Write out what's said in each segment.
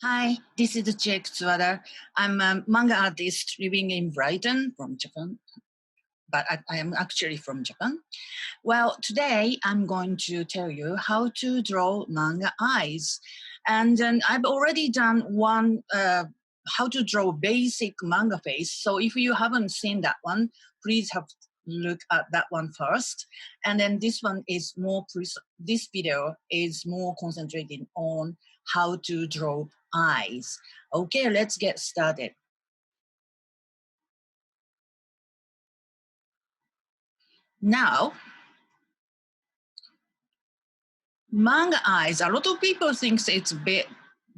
Hi, this is Chie. I'm a manga artist living in Brighton from Japan, but I am actually from Japan. Well, today I'm going to tell you how to draw manga eyes. And then I've already done one, how to draw basic manga face. So if you haven't seen that one, please have look at that one first. And then this one is this video is more concentrated on how to draw eyes. Okay, let's get started. Now, manga eyes, a lot of people think it's a bit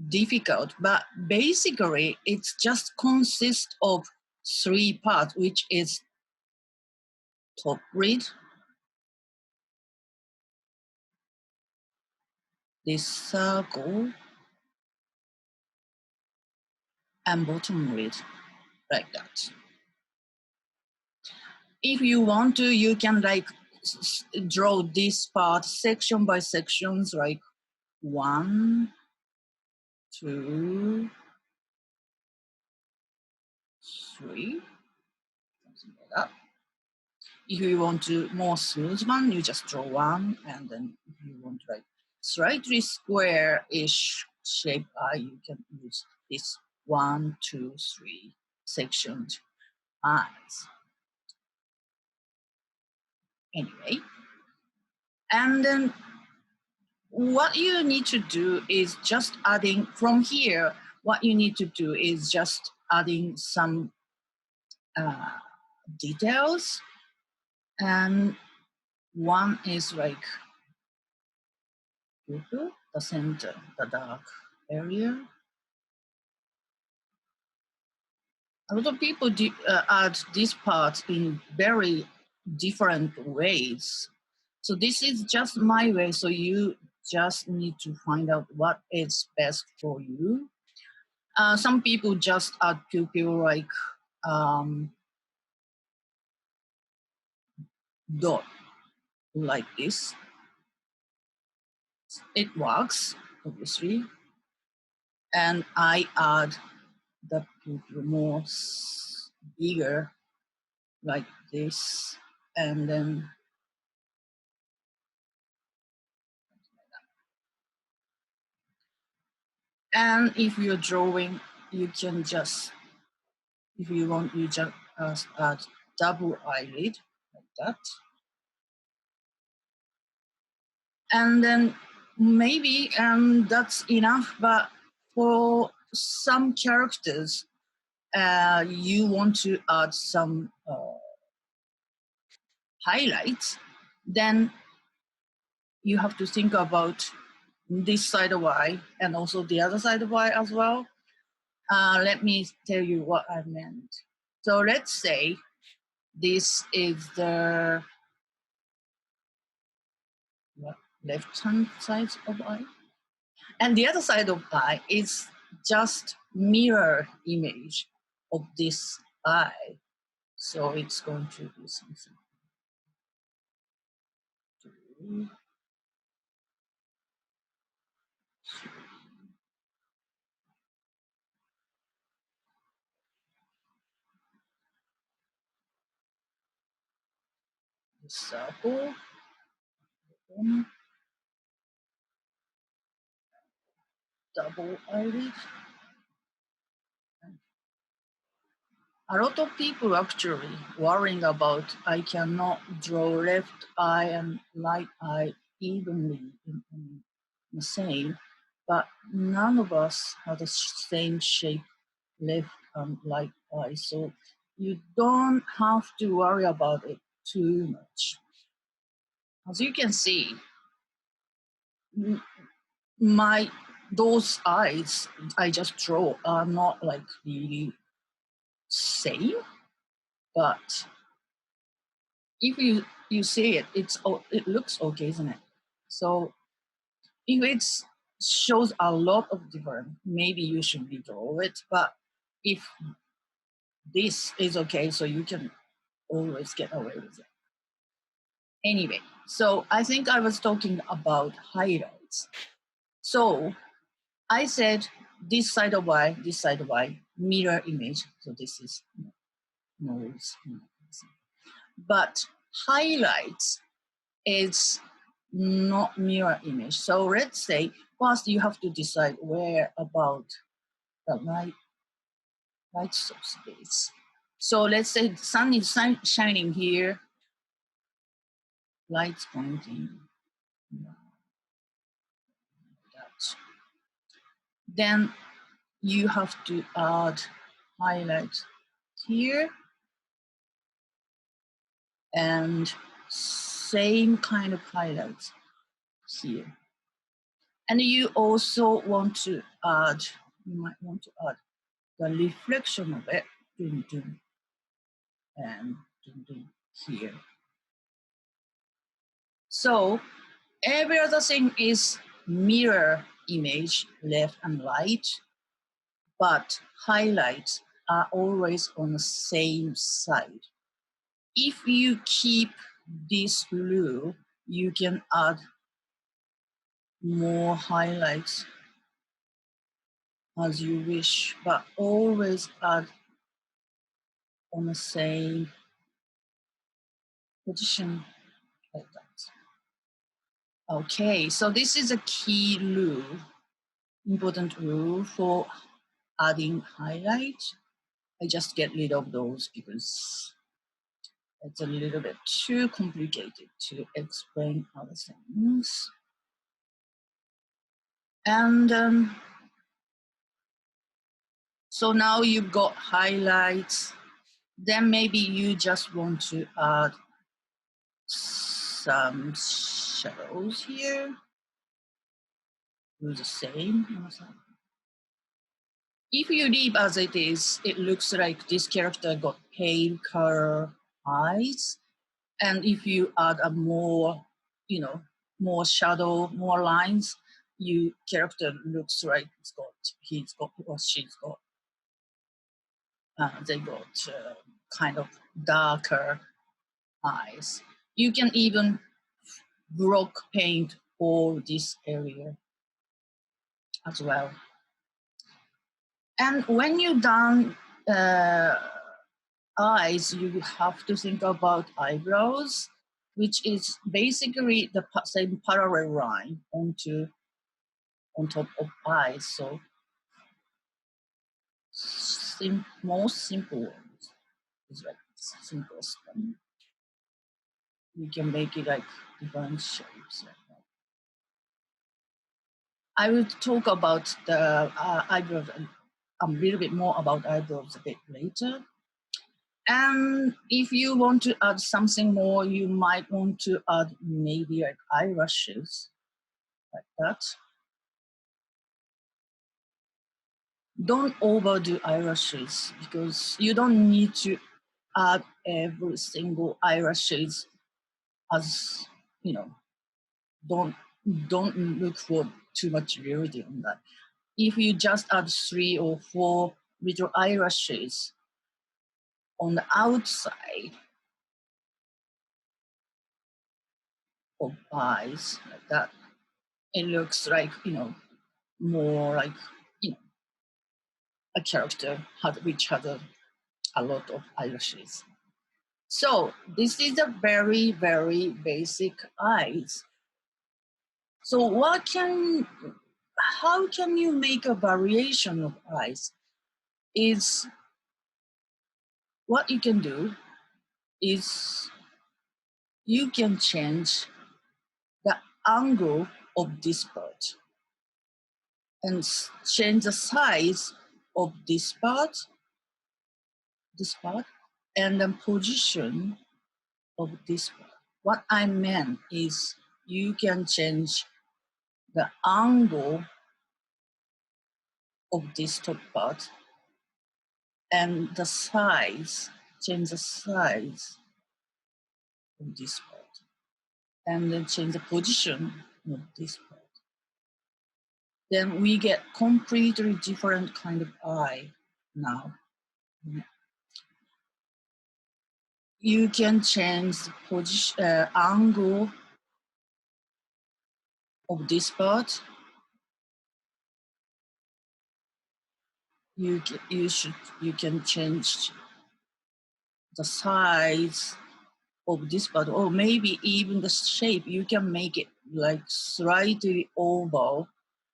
difficult, but basically it just consists of three parts, which is top lid, this circle, and bottom lid, like that. If you want to, you can draw this part section by sections, like 1, 2, 3, something like that. If you want to more smooth one, you just draw one, and then if you want like slightly square-ish shape eye, you can use this 1, 2, 3 sectioned eyes. Anyway, and then what you need to do is just adding from here. What you need to do is just adding some details, and one is like the center, the dark area. A lot of people add this part in very different ways. So this is just my way. So you just need to find out what is best for you. Some people just add pupil like dot like this. It works, obviously. And I add the pupil more bigger like this, and then and if you're drawing, you can just, if you want, you just add double eyelid like that, and then maybe that's enough. But for some characters, you want to add some highlights, then you have to think about this side of eye and also the other side of eye as well. Let me tell you what I meant. So let's say this is the left-hand side of eye, and the other side of eye is just mirror image of this eye. So it's going to be something. The circle, double eyelid. A lot of people actually worrying about I cannot draw left eye and right eye evenly in the same, but none of us have the same shape left and right eye, so you don't have to worry about it too much. As you can see, those eyes I just draw are not like really same, but if you see it, it looks okay, isn't it? So if it shows a lot of different, maybe you should redraw it. But if this is okay, so you can always get away with it. Anyway, so I think I was talking about highlights. So I said this side of Y, this side of Y, mirror image. So this is noise. But highlights is not mirror image. So let's say first you have to decide where about the light source is. So let's say the sun is shining here, light's pointing. That. Then you have to add highlight here and same kind of highlights here. And you also want to add, you might want to add the reflection of it, and here. So every other thing is mirror image, left and right, but highlights are always on the same side. If you keep this rule, you can add more highlights as you wish, but always add on the same position like that. Okay, so this is a key rule, important rule for adding highlight. I just get rid of those because it's a little bit too complicated to explain other things. And so now you've got highlights. Then maybe you just want to add some shadows here. Do the same. If you leave as it is, it looks like this character got pale color eyes. And if you add a more, more shadow, more lines, you character looks like he's got or she's got, they got kind of darker eyes. You can even block paint all this area as well. And when you're done eyes, you have to think about eyebrows, which is basically the same parallel line on top of eyes. So most simple ones is like simplest one. You can make it like different shapes like that. I will talk about the eyebrows a little bit more about eyebrows a bit later. And if you want to add something more, you might want to add maybe like eyelashes, like that. Don't overdo eyelashes because you don't need to add every single eyelashes as, don't look for too much reality on that. If you just add 3 or 4 little eyelashes on the outside of eyes like that, it looks like, more like, a character which has a lot of eyelashes. So this is a very, very basic eyes. So how can you make a variation of eyes? Is what you can do is you can change the angle of this part and change the size of this part, and the position of this part. What I meant is you can change the angle of this top part and the size, change the size of this part, and then change the position of this part. Then we get completely different kind of eye now. You can change the position, angle of this part you can change the size of this part, or maybe even the shape. You can make it like slightly oval,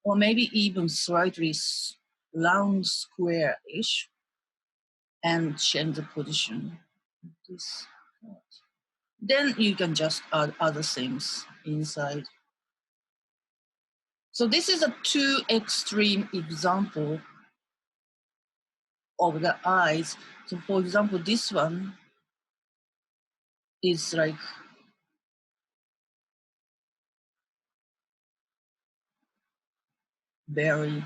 or maybe even slightly round square-ish, and change the position. This. Then you can just add other things inside. So this is a two extreme example of the eyes. So for example, this one is like very,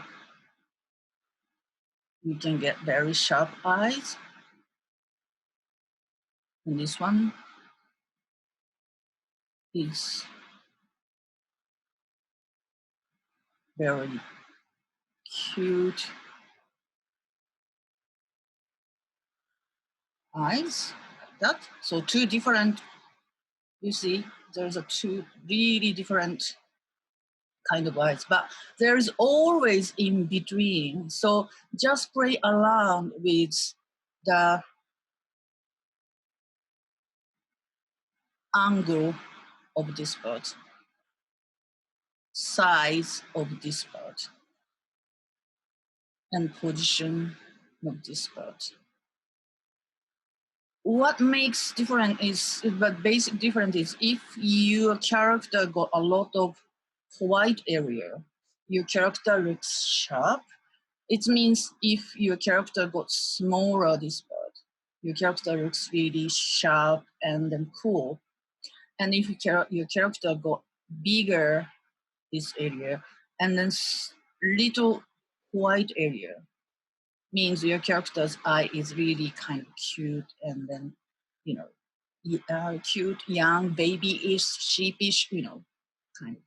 you can get very sharp eyes. And this one is very cute eyes, like that. So two different, you see, there's a two really different kind of eyes, but there's always in between. So just play around with the angle of this part, size of this part, and position of this part. What makes different is, but basic difference is if your character got a lot of white area, your character looks sharp. It means if your character got smaller this part, your character looks really sharp and then cool. And if your character got bigger this area and then little white area, means your character's eye is really kind of cute and then, you know, cute, young, babyish, sheepish, you know, kind of.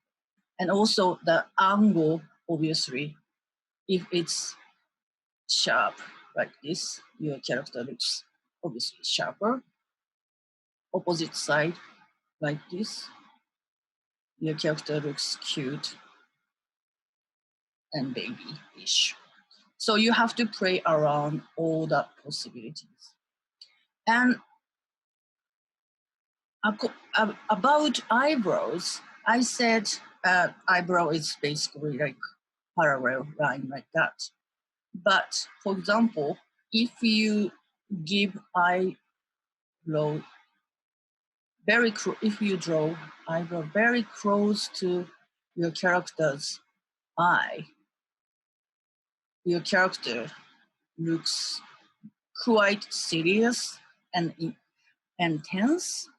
And also the angle, obviously, if it's sharp like this, your character looks obviously sharper. Opposite side like this, your character looks cute and babyish. So you have to play around all the possibilities. And about eyebrows, I said eyebrow is basically like parallel line like that. But for example, if you give eyebrow if you draw eyebrow very close to your character's eye, your character looks quite serious and tense.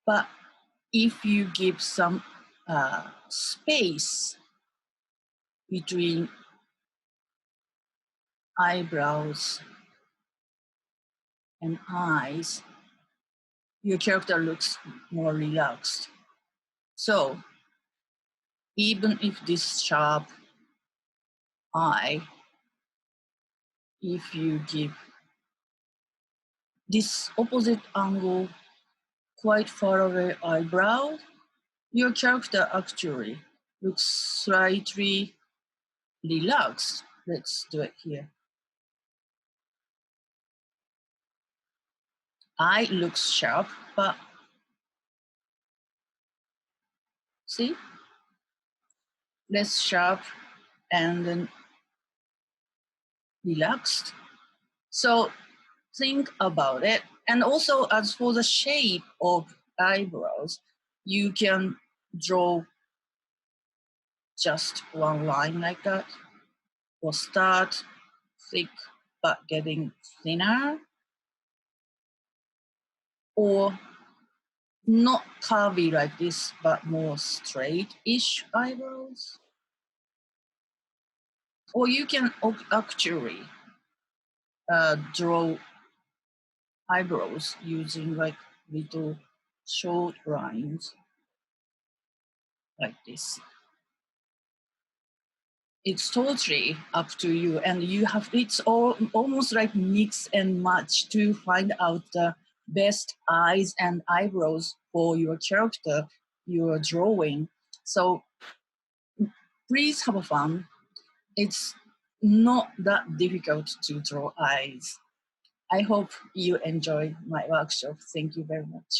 But if you give some space between eyebrows and eyes, your character looks more relaxed. So even if this sharp eye, if you give this opposite angle quite far away eyebrow, your character actually looks slightly relaxed. Let's do it here. Eye looks sharp, but see, less sharp and then relaxed. So think about it. And also, as for the shape of eyebrows, you can draw just one line like that, or start thick but getting thinner, or not curvy like this, but more straight-ish eyebrows. Or you can actually draw eyebrows using like little short lines like this. It's totally up to you, and you have it's all almost like mix and match to find out the best eyes and eyebrows for your character you are drawing. So please have fun. it's not that difficult to draw eyes. I hope you enjoy my workshop. Thank you very much.